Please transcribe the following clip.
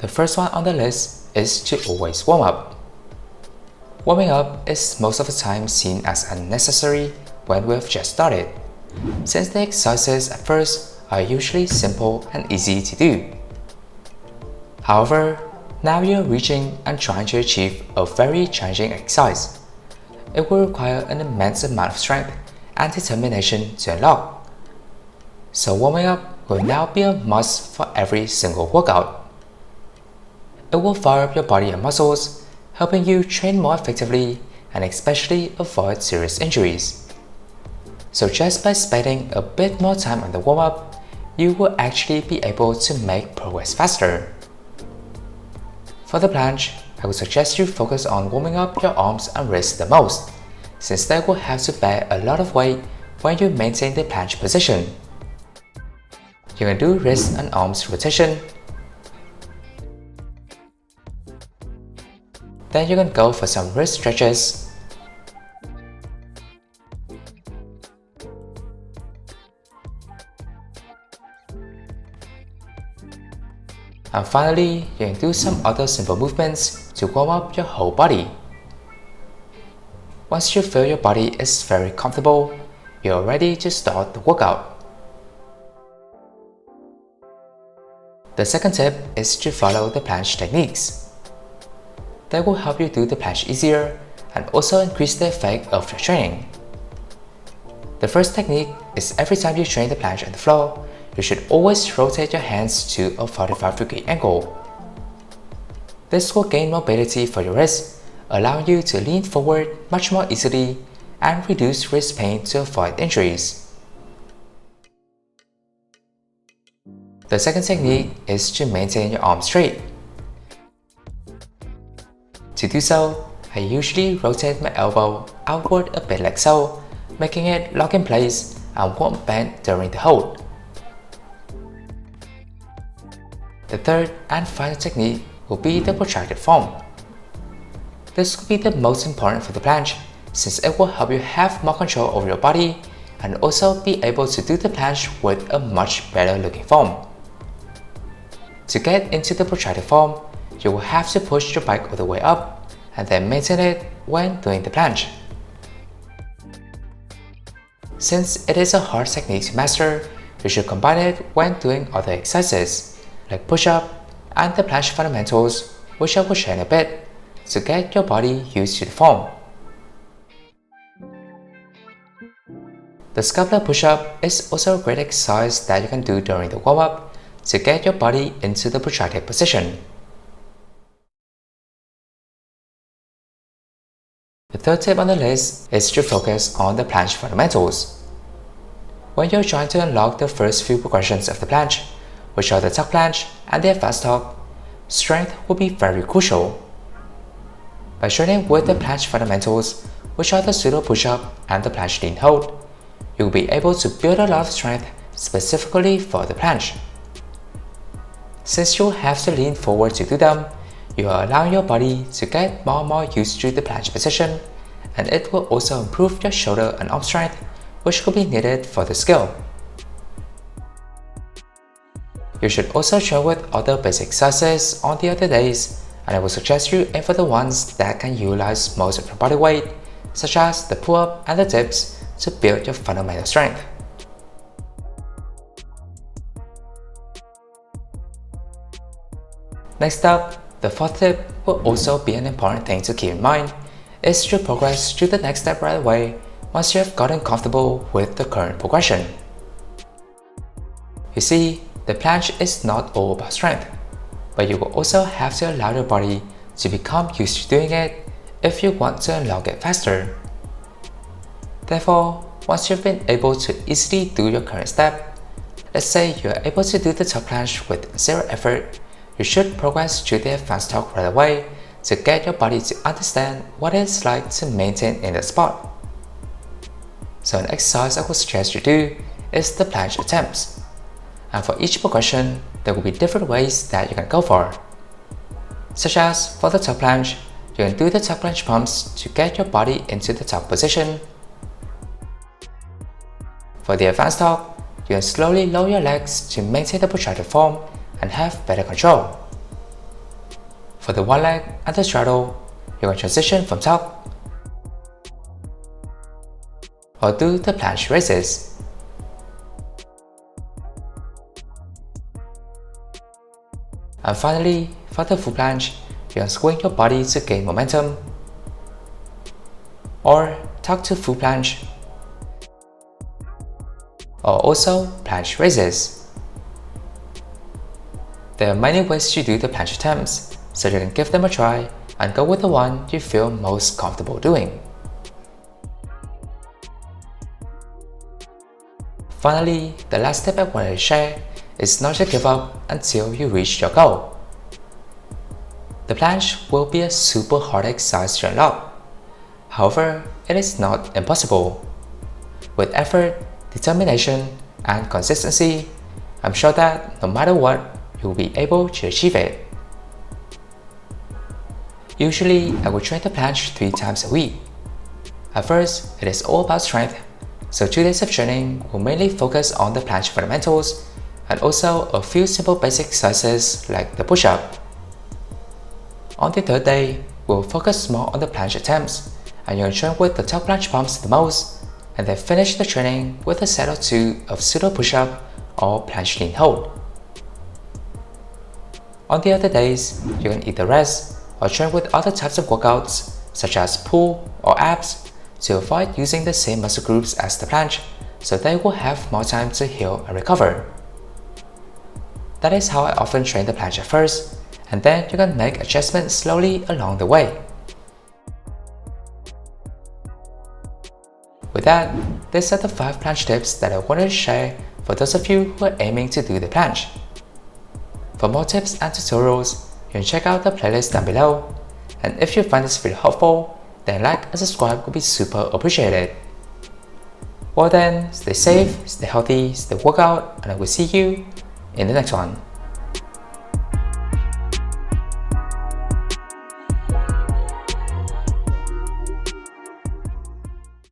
The first one on the list is to always warm up. Warming up is most of the time seen as unnecessary when we've just started, since the exercises at first are usually simple and easy to do. However, now you're reaching and trying to achieve a very challenging exercise. It will require an immense amount of strength and determination to unlock. So warming up will now be a must for every single workout. It will fire up your body and muscles, helping you train more effectively and especially avoid serious injuries. So just by spending a bit more time on the warm-up, you will actually be able to make progress faster. For the planche, I would suggest you focus on warming up your arms and wrists the most, since they will have to bear a lot of weight when you maintain the planche position. You can do wrist and arms rotation. Then you can go for some wrist stretches. And finally, you can do some other simple movements to warm up your whole body. Once you feel your body is very comfortable, you're ready to start the workout. The second tip is to follow the planche techniques. They will help you do the planche easier and also increase the effect of your training. The first technique is every time you train the planche on the floor, you should always rotate your hands to a 45-degree angle. This will gain mobility for your wrists, allowing you to lean forward much more easily and reduce wrist pain to avoid injuries. The second technique is to maintain your arms straight. To do so, I usually rotate my elbow outward a bit like so, making it lock in place and won't bend during the hold. The third and final technique will be the protracted form. This will be the most important for the planche, since it will help you have more control over your body and also be able to do the planche with a much better looking form. To get into the protracted form, you will have to push your bike all the way up and then maintain it when doing the planche. Since it is a hard technique to master, you should combine it when doing other exercises, like push-up and the planche fundamentals, which I will share in a bit, to get your body used to the form. The scapular push-up is also a great exercise that you can do during the warm-up to get your body into the protracted position. The third tip on the list is to focus on the planche fundamentals. When you're trying to unlock the first few progressions of the planche, which are the tuck planche and the advanced tuck, strength will be very crucial. By training with the planche fundamentals, which are the pseudo push-up and the planche lean hold, you'll be able to build a lot of strength specifically for the planche. Since you'll have to lean forward to do them, you are allowing your body to get more and more used to the planche position, and it will also improve your shoulder and arm strength, which will be needed for the skill. You should also train with other basic exercises on the other days, and I would suggest you aim for the ones that can utilize most of your body weight, such as the pull-up and the dips, to build your fundamental strength. Next up, the fourth tip will also be an important thing to keep in mind, is to progress to the next step right away once you have gotten comfortable with the current progression. You see, the planche is not all about strength, but you will also have to allow your body to become used to doing it if you want to unlock it faster. Therefore, once you've been able to easily do your current step, let's say you are able to do the tuck planche with zero effort, you should progress to the advanced tuck right away to get your body to understand what it's like to maintain in the spot. So an exercise I would suggest you do is the planche attempts. And for each progression, there will be different ways that you can go for. Such as for the tuck planche, you can do the tuck planche pumps to get your body into the tuck position. For the advanced tuck, you can slowly lower your legs to maintain the protracted form and have better control. For the one leg and the straddle, you can transition from top or do the planche raises. And finally, for the full planche, you can swing your body to gain momentum or tuck to full planche, or also planche raises. There are many ways to do the planche attempts, so you can give them a try and go with the one you feel most comfortable doing. Finally, the last tip I wanted to share is not to give up until you reach your goal. The planche will be a super hard exercise to unlock. However, it is not impossible. With effort, determination, and consistency, I'm sure that no matter what, you will be able to achieve it. Usually, I will train the planche 3 times a week. At first, it is all about strength, so 2 days of training will mainly focus on the planche fundamentals and also a few simple basic exercises like the push-up. On the 3rd day, we'll focus more on the planche attempts, and you'll train with the top planche pumps the most, and then finish the training with a set or 2 of pseudo push-up or planche lean hold. On the other days, you can either rest or train with other types of workouts such as pull or abs to avoid using the same muscle groups as the planche, so they will have more time to heal and recover. That is how I often train the planche at first, and then you can make adjustments slowly along the way. With that, these are the 5 planche tips that I wanted to share for those of you who are aiming to do the planche. For more tips and tutorials, you can check out the playlist down below, and if you find this video helpful, then like and subscribe would be super appreciated. Well then, stay safe, stay healthy, stay workout, and I will see you in the next one.